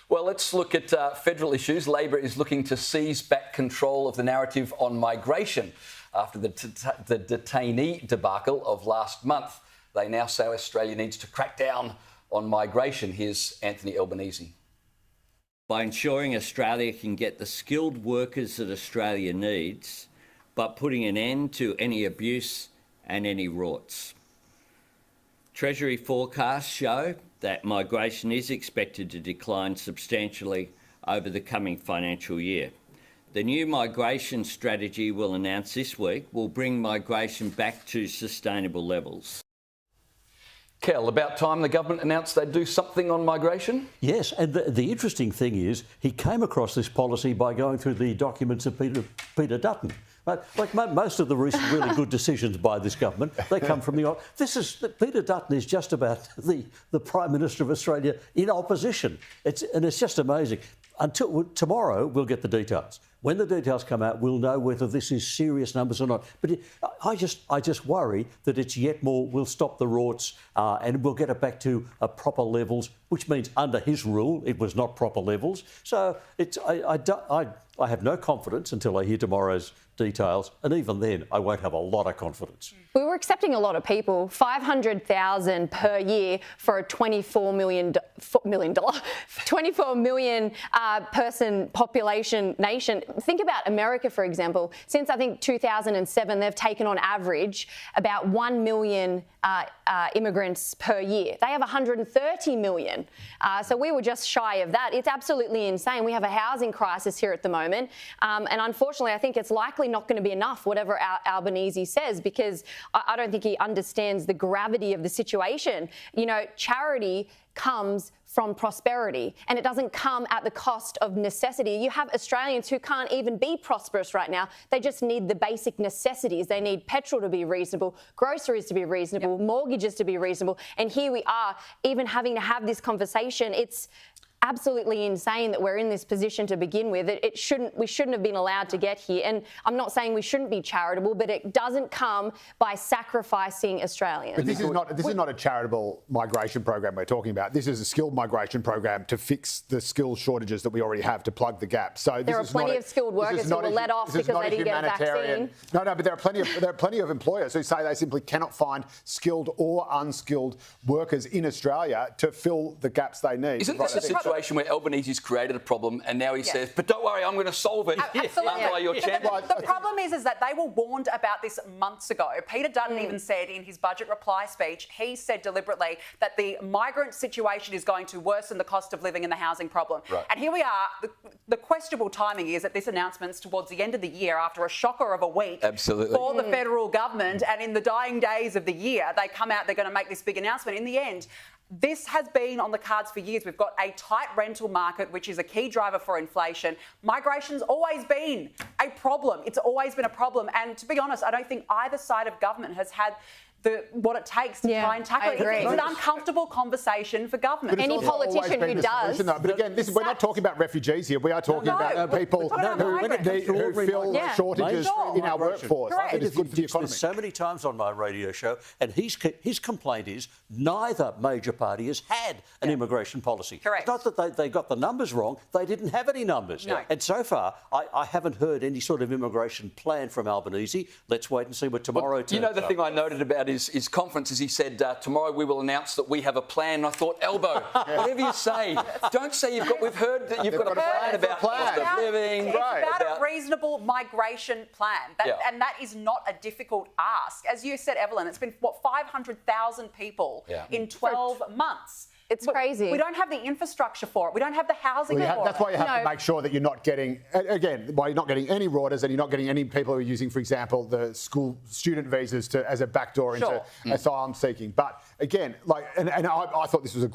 Well, let's look at federal issues. Labor is looking to seize back control of the narrative on migration after the detainee debacle of last month. They now say Australia needs to crack down on migration. Here's Anthony Albanese. By ensuring Australia can get the skilled workers that Australia needs, but putting an end to any abuse and any rorts. Treasury forecasts show that migration is expected to decline substantially over the coming financial year. The new migration strategy we'll announce this week will bring migration back to sustainable levels. Kel, about time the government announced they'd do something on migration? Yes, and the interesting thing is he came across this policy by going through the documents of Peter Dutton. Right? Like most of the recent really good decisions by this government, they come from the... Peter Dutton is just about the Prime Minister of Australia in opposition. It's just amazing. Until tomorrow, we'll get the details. When the details come out, we'll know whether this is serious numbers or not. But I just worry that it's yet more. We'll stop the rorts and we'll get it back to proper levels, which means under his rule it was not proper levels. So I have no confidence until I hear tomorrow's details, and even then I won't have a lot of confidence. We were accepting a lot of people, 500,000 per year for a 24 million person population nation. Think about America, for example. Since I think 2007, they've taken on average about 1 million immigrants per year. They have 130 million. So we were just shy of that. It's absolutely insane. We have a housing crisis here at the moment. And unfortunately, I think it's likely not going to be enough, whatever Albanese says, because I don't think he understands the gravity of the situation. You know, charity comes from prosperity, and it doesn't come at the cost of necessity. You have Australians who can't even be prosperous right now. They just need the basic necessities. They need petrol to be reasonable, groceries to be reasonable, mortgages to be reasonable. And here we are, even having to have this conversation. It's absolutely insane that we're in this position to begin with. We shouldn't have been allowed to get here. And I'm not saying we shouldn't be charitable, but it doesn't come by sacrificing Australians. But this is not a charitable migration program we're talking about. This is a skilled migration program to fix the skills shortages that we already have, to plug the gap. So there are plenty of skilled workers who were let off because they didn't get a vaccine. No, but there are plenty of employers who say they simply cannot find skilled or unskilled workers in Australia to fill the gaps they need. Isn't this a situation where Albanese's created a problem and now he says, but don't worry, I'm going to solve it. Absolutely. Your champion. The problem is that they were warned about this months ago. Peter Dutton even said in his budget reply speech, he said deliberately that the migrant situation is going to worsen the cost of living and the housing problem. Right. And here we are. The questionable timing is that this announcement's towards the end of the year after a shocker of a week for the federal government, and in the dying days of the year, they come out, they're going to make this big announcement. In the end, this has been on the cards for years. We've got a tight rental market, which is a key driver for inflation. Migration's always been a problem. It's always been a problem. And to be honest, I don't think either side of government has had what it takes to try and tackle it. It's an uncomfortable conversation for government. Any politician who does. But again, we're not talking about refugees here. We are talking about people who fill shortages in our workforce. It is good for the economy. So many times on my radio show, and his complaint is neither major party has had an immigration policy. Correct. It's not that they got the numbers wrong. They didn't have any numbers. No. And so far, I haven't heard any sort of immigration plan from Albanese. Let's wait and see what tomorrow turns up. You know, the thing I noted about his conference is he said, tomorrow we will announce that we have a plan. And I thought, Elbow, whatever you say, don't say we've heard that you've got a plan about cost of living. It's about a reasonable migration plan. And that is not a difficult ask. As you said, Evelyn, it's been, 500,000 people in 12 months. It's crazy. We don't have the infrastructure for it. We don't have the housing for it. That's why you have to make sure that you're not getting, again, why you're not getting any rorders and you're not getting any people who are using, for example, the school student visas as a backdoor into asylum seeking. But again, I thought this was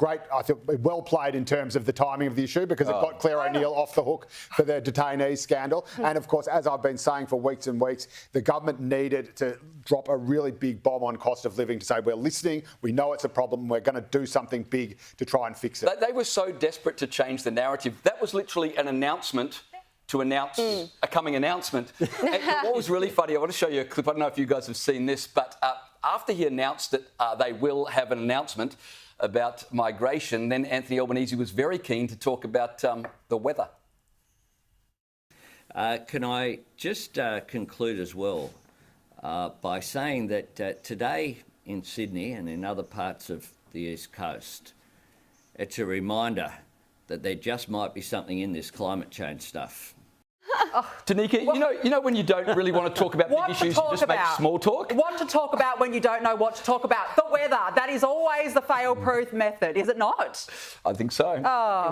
well played in terms of the timing of the issue, because it got Claire O'Neill off the hook for the detainees scandal. And of course, as I've been saying for weeks and weeks, the government needed to drop a really big bomb on cost of living to say, we're listening, we know it's a problem, we're going to do something big to try and fix it. They were so desperate to change the narrative. That was literally an announcement to announce a coming announcement. And what was really funny, I want to show you a clip. I don't know if you guys have seen this, but after he announced that they will have an announcement, about migration. Then Anthony Albanese was very keen to talk about the weather. Can I just conclude as well by saying that today in Sydney and in other parts of the East Coast, it's a reminder that there just might be something in this climate change stuff. Danica, you know when you don't really want to talk about big issues, you just make small talk? What to talk about when you don't know what to talk about? The weather. That is always the fail-proof method, is it not? I think so. Oh.